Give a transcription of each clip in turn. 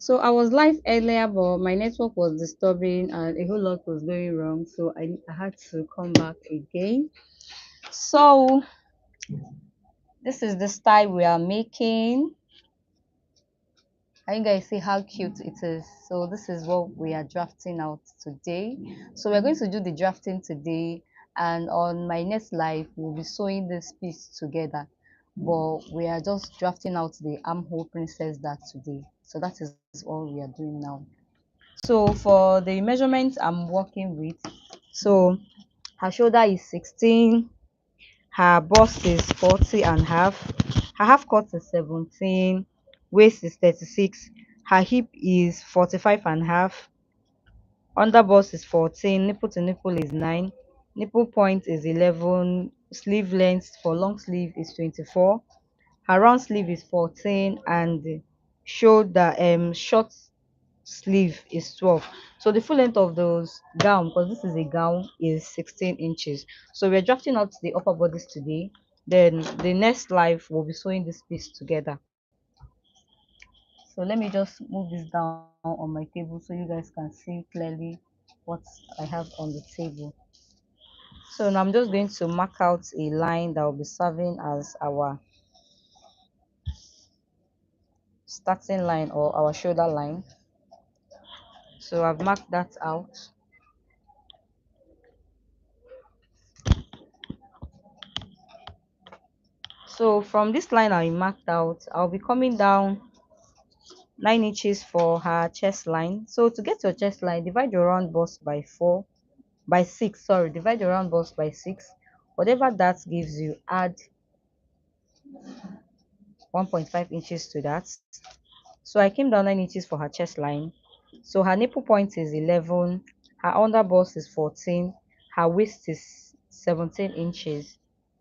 So I was live earlier, but my network was disturbing and a whole lot was going wrong. So I had to come back again. So this is the style we are making. Can you guys see how cute it is? So this is what we are drafting out today. So we're going to do the drafting today, and on my next live we'll be sewing this piece together, but we are just drafting out the armhole princess that today. So that is all we are doing now. So for the measurements I'm working with, so her shoulder is 16, her bust is 40 and half, her half cut is 17, waist is 36, her hip is 45 and half, under bust is 14, nipple to nipple is 9, nipple point is 11, sleeve length for long sleeve is 24, her round sleeve is 14, and shoulder short sleeve is 12. So the full length of those gown, because this is a gown, is 16 inches. So we're drafting out the upper bodice today, then the next live we'll be sewing this piece together. So let me just move this down on my table so you guys can see clearly what I have on the table. So now I'm just going to mark out a line that will be serving as our starting line or our shoulder line. So I've marked that out. So from this line I marked out, I'll be coming down 9 inches for her chest line. So to get your chest line, divide your round bust by 6, sorry, divide your round bust by 6. Whatever that gives you, add 1.5 inches to that. So I came down 9 inches for her chest line. So her nipple point is 11, her under bust is 14, her waist is 17 inches.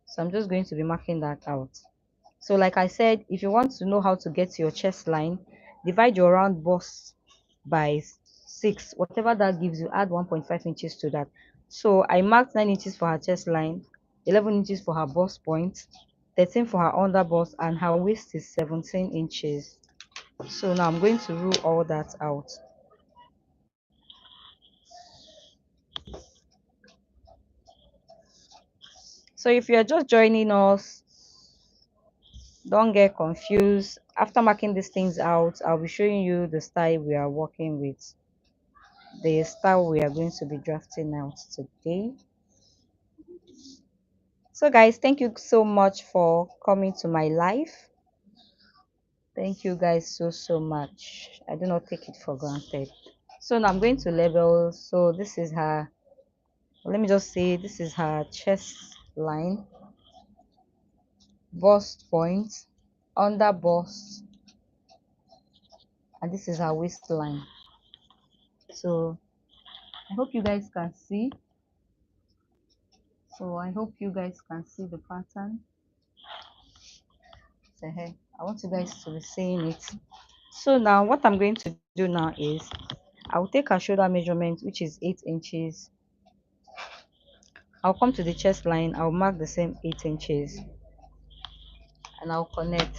So I'm just going to be marking that out. So like I said, if you want to know how to get your chest line, divide your round bust by 6. Whatever that gives you, add 1.5 inches to that. So I marked 9 inches for her chest line, 11 inches for her bust point, 13 for her under bust, and her waist is 17 inches. So now I'm going to rule all that out. So if you're just joining us, don't get confused. After marking these things out, I'll be showing you the style we are working with, the style we are going to be drafting out today. So guys, thank you so much for coming to my live. Thank you guys so much. I do not take it for granted. So now I'm going to label. So this is her, let me just say, this is her chest line, bust point, under bust, and this is her waistline. So I hope you guys can see. So I hope you guys can see the pattern. So hey, I want you guys to be seeing it. So now what I'm going to do now is I'll take her shoulder measurement, which is 8 inches. I'll come to the chest line, I'll mark the same 8 inches, and I'll connect.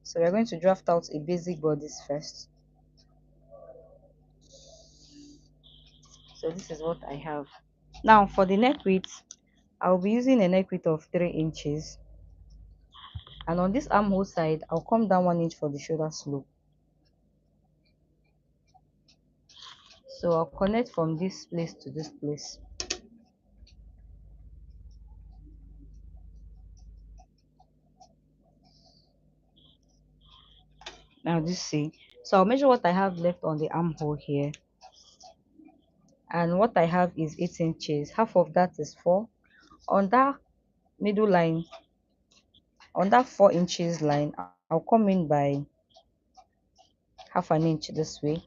So we're going to draft out a basic bodice first. So this is what I have. Now for the neck width, I'll be using a neck width of 3 inches. And on this armhole side, I'll come down 1 inch for the shoulder slope. So I'll connect from this place to this place. Now this see. So I'll measure what I have left on the armhole here. And what I have is 8 inches. Half of that is 4. On that middle line, on that 4 inches line, I'll come in by half an inch this way.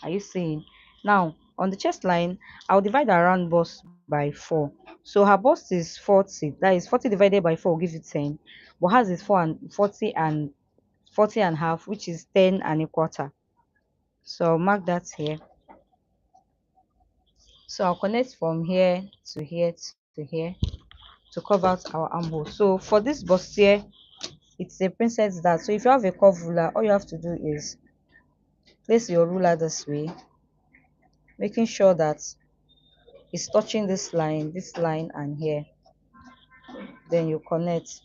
Are you seeing? Now on the chest line, I'll divide her round bust by 4. So her bust is 40. That is 40 divided by 4 will give you 10. But hers is 4 and 40 and half, which is 10 and a quarter. So I'll mark that here. So I'll connect from here to here to here to cover out our armhole. So for this bustier, It's a princess dart. So if you have a curve ruler, all you have to do is place your ruler this way, making sure that it's touching this line and here. Then you connect.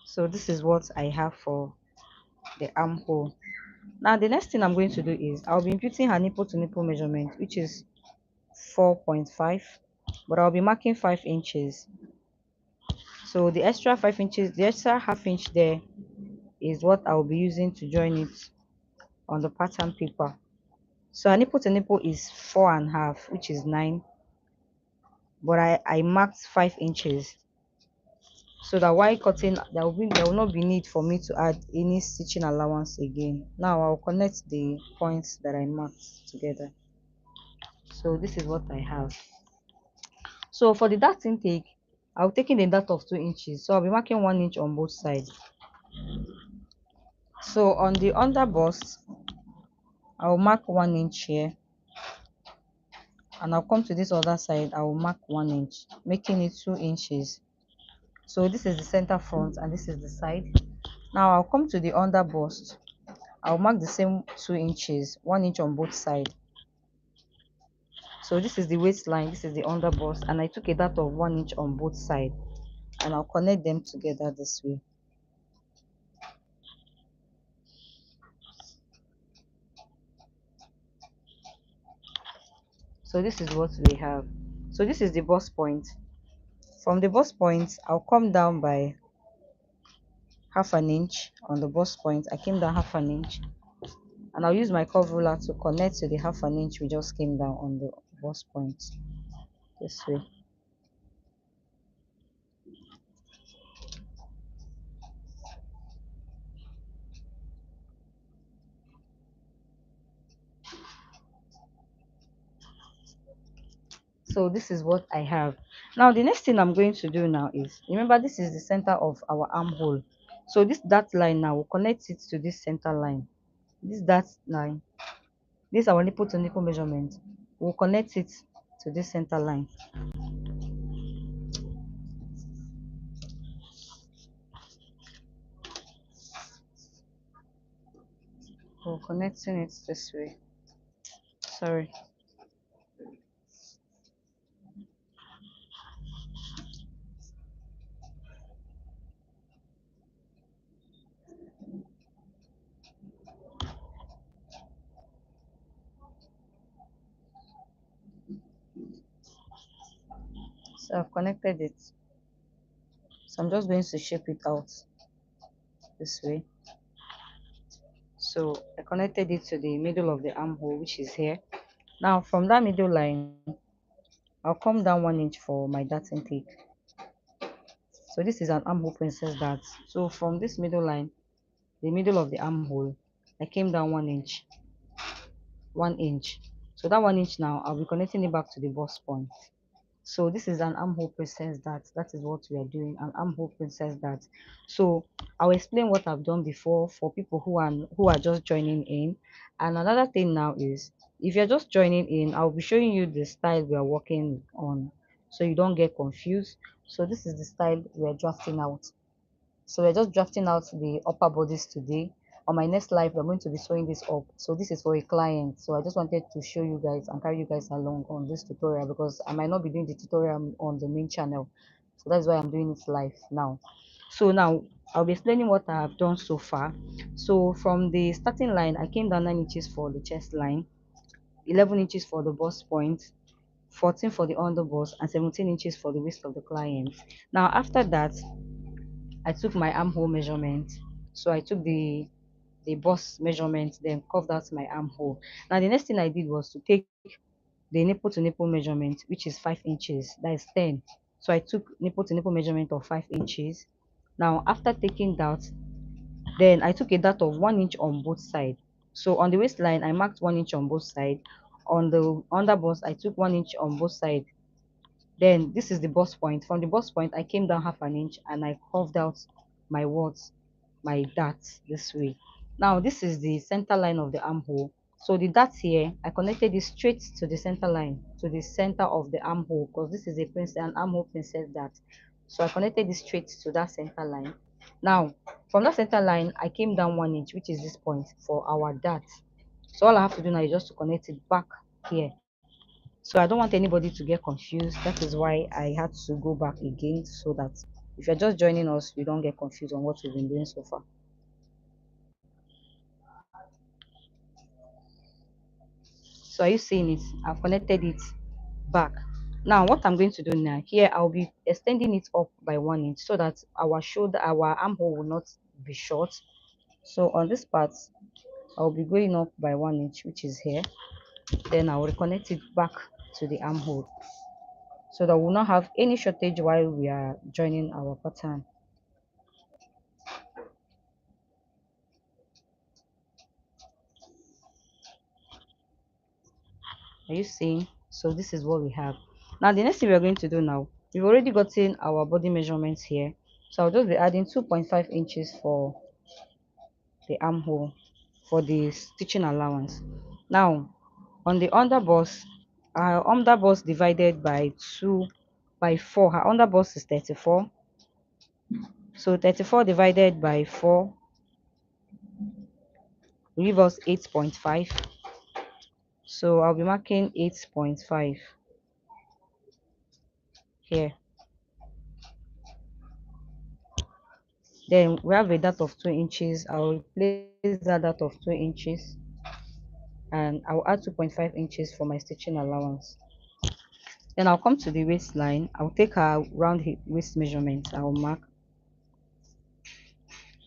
So this is what I have for the armhole. Now the next thing I'm going to do is I'll be imputing her nipple to nipple measurement, which is 4.5, but I'll be marking 5 inches. So the extra 5 inches, the extra half inch there is what I'll be using to join it on the pattern paper. So her nipple to nipple is 4.5, which is 9, but I marked 5 inches so that while cutting there will not be need for me to add any stitching allowance again. Now I'll connect the points that I marked together. So this is what I have. So for the dart intake, I'll take in a dart of 2 inches, so I'll be marking 1 inch on both sides. So on the under bust, I'll mark 1 inch here, and I'll come to this other side, I will mark 1 inch, making it 2 inches. So this is the center front and this is the side. Now I'll come to the under bust, I'll mark the same 2 inches, 1 inch on both sides. So this is the waistline, this is the under bust, and I took a dart of 1 inch on both sides, and I'll connect them together this way. So this is what we have. So this is the bust point. From the bust point, I'll come down by half an inch on the bust point. I came down half an inch, and I'll use my curve ruler to connect to the half an inch we just came down on the bust point this way. So this is what I have. Now the next thing I'm going to do now is, remember, this is the center of our armhole. So this dart line now, we'll connect it to this center line. This dart line, this is our nipple to nipple measurement. We'll connect it to this center line. We're connecting it this way. Sorry. So I've connected it. So I'm just going to shape it out this way. So I connected it to the middle of the armhole, which is here. Now from that middle line, I'll come down 1 inch for my dart intake. So this is an armhole princess dart. So from this middle line, the middle of the armhole, I came down 1 inch, 1 inch. So that 1 inch now, I'll be connecting it back to the bust point. So this is an armhole princess dart. That is what we are doing, an armhole princess dart. So I'll explain what I've done before for people who are just joining in. And another thing now is, if you're just joining in, I'll be showing you the style we are working on, so you don't get confused. So this is the style we are drafting out. So we're just drafting out the upper bodice today. On my next live, we're going to be sewing this up. So this is for a client. So I just wanted to show you guys and carry you guys along on this tutorial, because I might not be doing the tutorial on the main channel. So that's why I'm doing it live now. So now I'll be explaining what I have done so far. So from the starting line, I came down 9 inches for the chest line, 11 inches for the bust point, 14 for the under bust, and 17 inches for the waist of the client. Now after that, I took my armhole measurement. So I took the bust measurement, then curved out my armhole. Now the next thing I did was to take the nipple to nipple measurement, which is 5 inches. That is 10. So I took nipple to nipple measurement of 5 inches. Now after taking that, then I took a dart of 1 inch on both sides. So on the waistline, I marked 1 inch on both sides. On the under bust, I took 1 inch on both sides. Then this is the bust point. From the bust point, I came down half an inch and I curved out my words, my darts this way. Now this is the center line of the armhole. So the darts here, I connected it straight to the center line, to the center of the armhole, because this is an armhole princess dart. So I connected it straight to that center line. Now, from that center line, I came down 1 inch, which is this point for our dart. So all I have to do now is just to connect it back here. So I don't want anybody to get confused. That is why I had to go back again, so that if you're just joining us, you don't get confused on what we've been doing so far. So are you seeing it? I've connected it back. Now what I'm going to do now, here I'll be extending it up by 1 inch so that our armhole will not be short. So on this part, I'll be going up by 1 inch, which is here. Then I'll reconnect it back to the armhole so that we'll not have any shortage while we are joining our pattern. Are you seeing? So this is what we have. Now the next thing we're going to do now, we've already gotten our body measurements here. So I'll just be adding 2.5 inches for the armhole for the stitching allowance. Now on the underbust, our underbust divided by 2 by 4, our underbust is 34. So 34 divided by 4 will give us 8.5. So I'll be marking 8.5 here. Then we have a dart of 2 inches. I'll replace that dart of 2 inches and I'll add 2.5 inches for my stitching allowance. Then I'll come to the waistline. I'll take our round waist measurement. I'll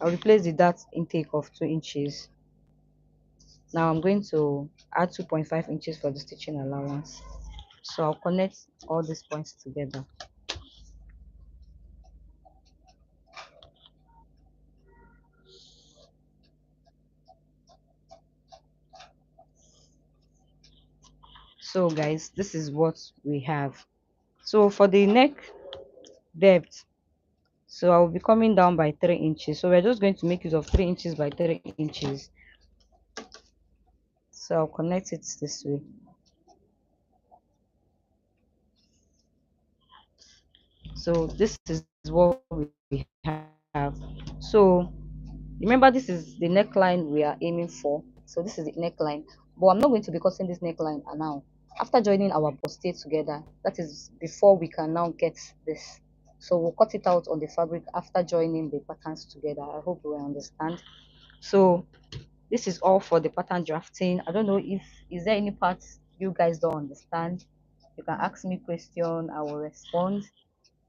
replace the dart intake of 2 inches. Now I'm going to add 2.5 inches for the stitching allowance. So I'll connect all these points together. So guys, this is what we have. So for the neck depth, so I'll be coming down by 3 inches. So we're just going to make use of 3 inches by 3 inches. So I'll connect it this way. So this is what we have. So remember, this is the neckline we are aiming for. So this is the neckline, but I'm not going to be cutting this neckline now. After joining our bustier together, that is before we can now get this. So we'll cut it out on the fabric after joining the patterns together. I hope you will understand. So this is all for the pattern drafting. I don't know if is there any parts you guys don't understand. You can ask me question, I will respond.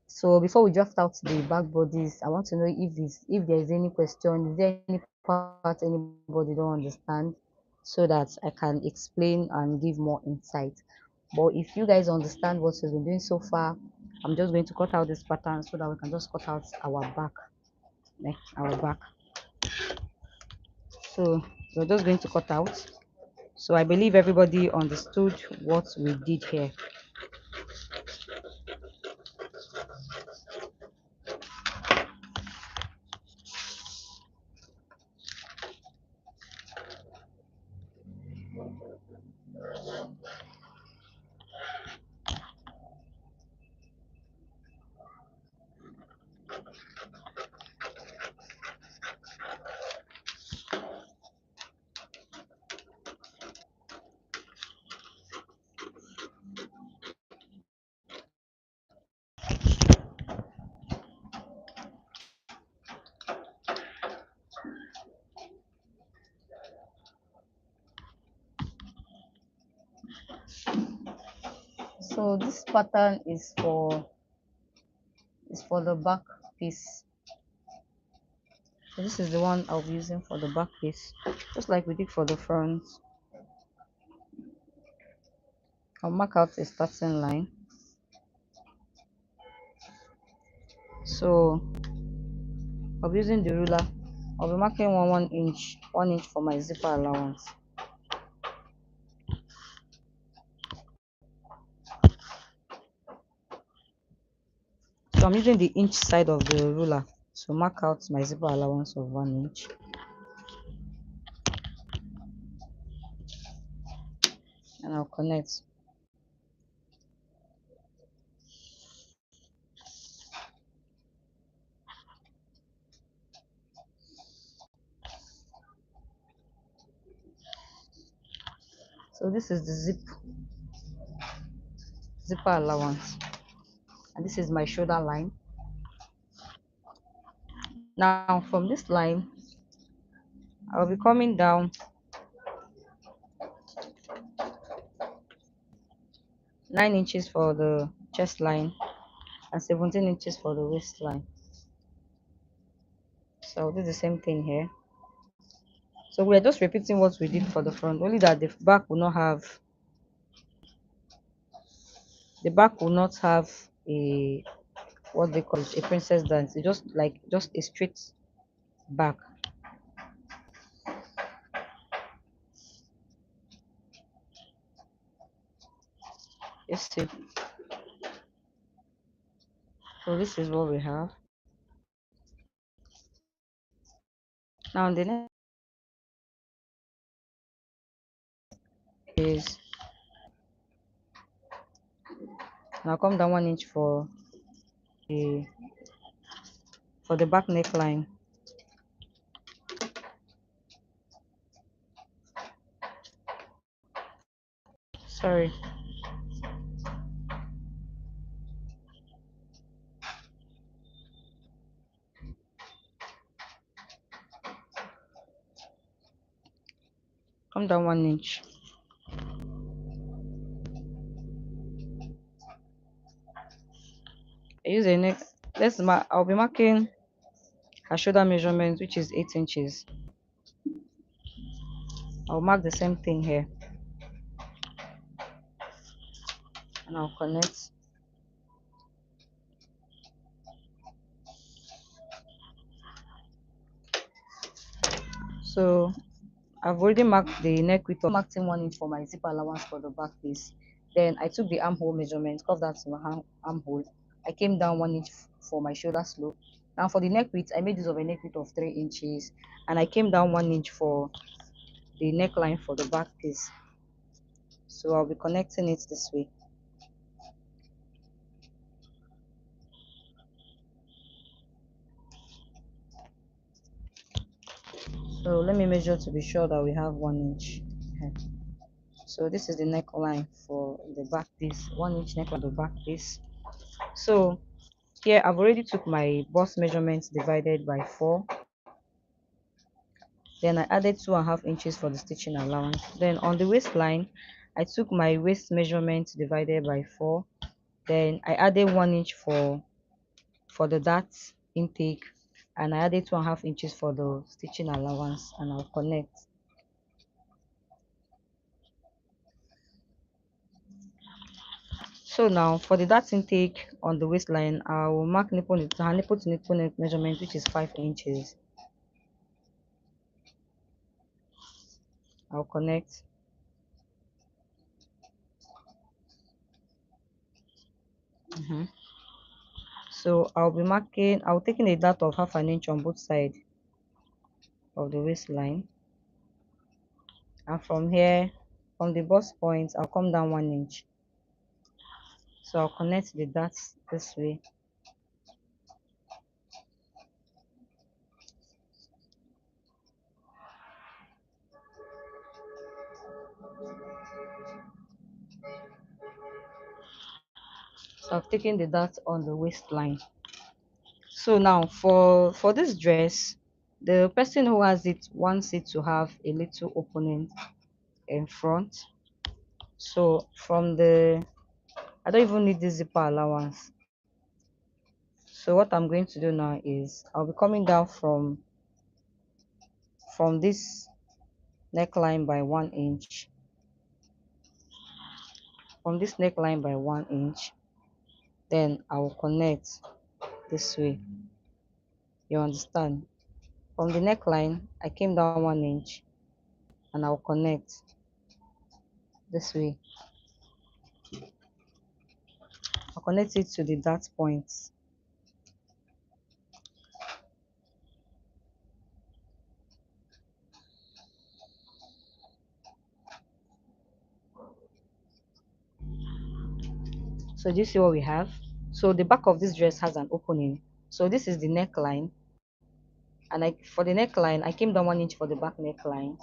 So before we draft out the back bodies, I want to know if there is any question, is there any part anybody don't understand, so that I can explain and give more insight. But if you guys understand what we've been doing so far, I'm just going to cut out this pattern so that we can just cut out our back, our back. So we're just going to cut out. So I believe everybody understood what we did here. So this pattern is for the back piece. So this is the one I'll be using for the back piece, just like we did for the front. I'll mark out a starting line. So I'll be using the ruler. I'll be marking 1 inch for my zipper allowance. So I'm using the inch side of the ruler to mark out my zipper allowance of 1 inch. And I'll connect. So this is the zipper allowance, and this is my shoulder line. Now from this line, I'll be coming down 9 inches for the chest line and 17 inches for the waistline. So I'll do the same thing here. So we're just repeating what we did for the front, only that the back will not have a, what they call it, a princess dance. It's just a straight back. You see. So this is what we have. Now the next is, now come down 1 inch the for the back neckline. Sorry. Come down 1 inch. I use a neck. I'll be marking her shoulder measurement, which is 8 inches. I'll mark the same thing here, and I'll connect. So I've already marked the neck width, marked in 1 inch for my zipper allowance for the back piece. Then I took the armhole measurement, curved that to my armhole. I came down 1 inch for my shoulder slope. Now for the neck width, I made use of a neck width of 3 inches, and I came down 1 inch for the neckline for the back piece. So I'll be connecting it this way. So let me measure to be sure that we have 1 inch. So this is the neckline for the back piece, 1 inch neck on the back piece. So here I've already took my bust measurements divided by 4. Then I added 2.5 inches for the stitching allowance. Then on the waistline, I took my waist measurement divided by 4. Then I added 1 inch for the dart intake, and I added 2.5 inches for the stitching allowance, and I'll connect. So now for the dart intake on the waistline, I will mark nipple to nipple measurement, which is 5 inches. I'll connect. So I'll taking a dart of 1/2 inch on both sides of the waistline, and from here, from the bust point, I'll come down 1 inch. So I'll connect the darts this way. So I've taken the dart on the waistline. So now for this dress, the person who has it wants it to have a little opening in front. So I don't even need this zipper allowance. So what I'm going to do now is I'll be coming down from this neckline by 1 inch. From this neckline by 1 inch, then I will connect this way. You understand? From the neckline, I came down 1 inch, and I'll connect this way. I'll connect it to the dart points. So do you see what we have? So the back of this dress has an opening. So this is the neckline, and for the neckline, I came down 1 inch for the back neckline.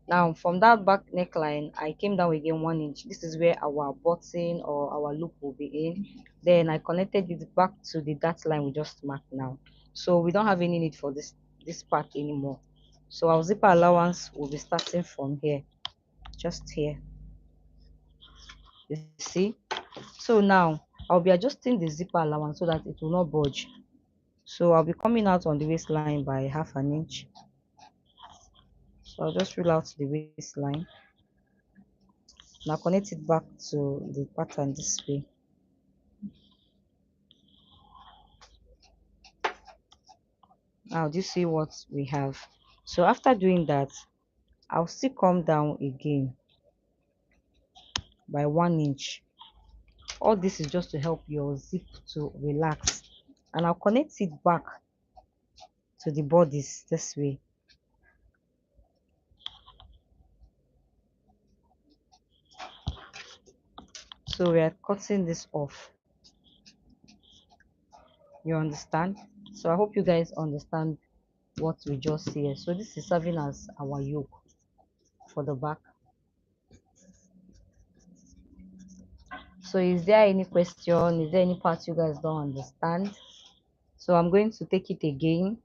Now from that back neckline, I came down again 1 inch. This is where our button or our loop will be in. Then I connected it back to the dart line we just marked now. So we don't have any need for this part anymore. So our zipper allowance will be starting from here, just here. You see? So now I'll be adjusting the zipper allowance so that it will not budge. So I'll be coming out on the waistline by 1/2 inch. So I'll just rule out the waistline. Now connect it back to the pattern this way. Now do you see what we have? So after doing that, I'll still come down again by 1 inch. All this is just to help your zip to relax. And I'll connect it back to the bodice this way. So we are cutting this off. You understand? So I hope you guys understand what we just see here. So this is serving as our yoke for the back. So is there any question? Is there any part you guys don't understand? So I'm going to take it again.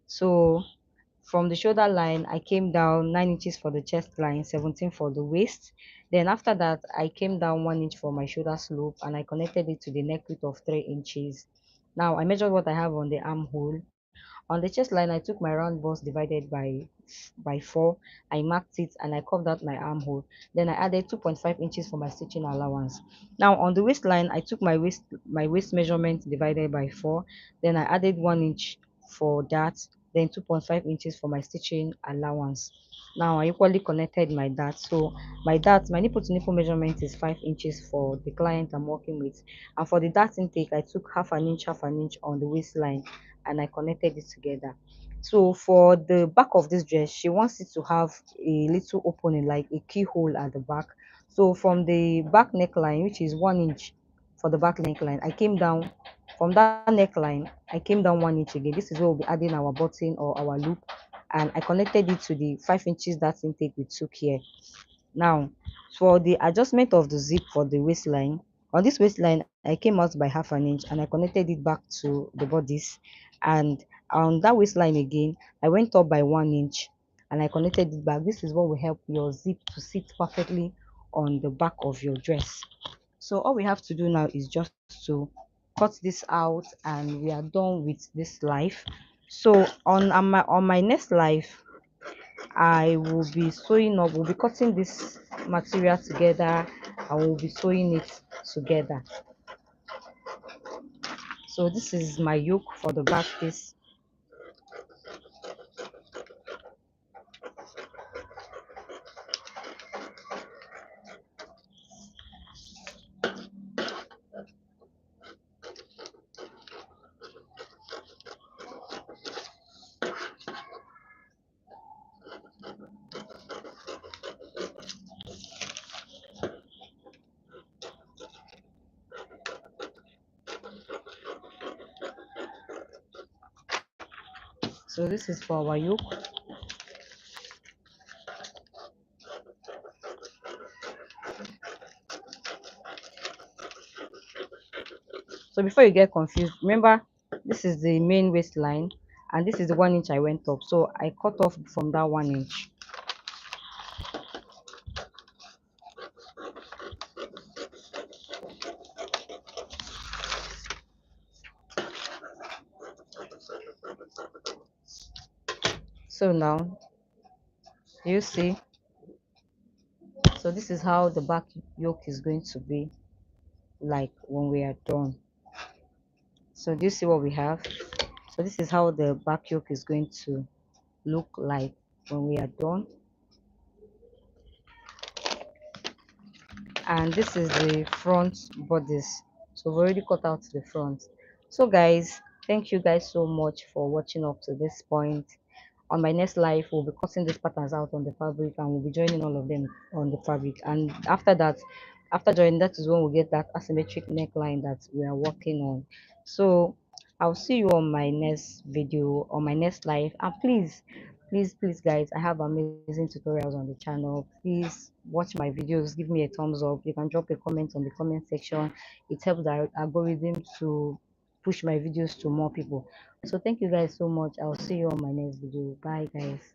So from the shoulder line, I came down 9 inches for the chest line, 17 for the waist. Then after that, I came down 1 inch for my shoulder slope and I connected it to the neck width of 3 inches. Now I measured what I have on the armhole. On the chest line, I took my round bust divided by 4. I marked it and I curved out my armhole. Then I added 2.5 inches for my stitching allowance. Now on the waistline, I took my waist measurement divided by 4. Then I added 1 inch for that. Then 2.5 inches for my stitching allowance. Now I equally connected my dart. So my nipple to nipple measurement is 5 inches for the client I'm working with. And for the dart intake, I took half an inch on the waistline and I connected it together. So for the back of this dress, she wants it to have a little opening, like a keyhole at the back. So from the back neckline, which is 1 inch for the back neckline, I came down from that neckline, I came down 1 inch again. This is where we'll be adding our button or our loop, and I connected it to the 5 inches that intake we took here. Now, for the adjustment of the zip for the waistline, on this waistline, I came out by 1/2 inch and I connected it back to the bodice. And on that waistline again, I went up by 1 inch and I connected it back. This is what will help your zip to sit perfectly on the back of your dress. So all we have to do now is just to cut this out and we are done with this life. So on my next life, I will be sewing up, we'll be cutting this material together and we'll be sewing it together. So this is my yoke for the back piece. So this is for our yoke. So before you get confused, remember this is the main waistline and this is the 1 inch I went up. So I cut off from that 1 inch. So now you see, so this is how the back yoke is going to be like when we are done. So do you see what we have? So this is how the back yoke is going to look like when we are done. And this is the front bodice. So we've already cut out the front. So guys, thank you guys so much for watching up to this point. On my next live, we'll be cutting these patterns out on the fabric and we'll be joining all of them on the fabric. And after that, after joining, that is when we'll get that asymmetric neckline that we are working on. So I'll see you on my next video, on my next live. And please Please guys, I have amazing tutorials on the channel. Please watch my videos, give me a thumbs up. You can drop a comment on the comment section. It helps the algorithm to push my videos to more people. So thank you guys so much. I'll see you on my next video. Bye guys.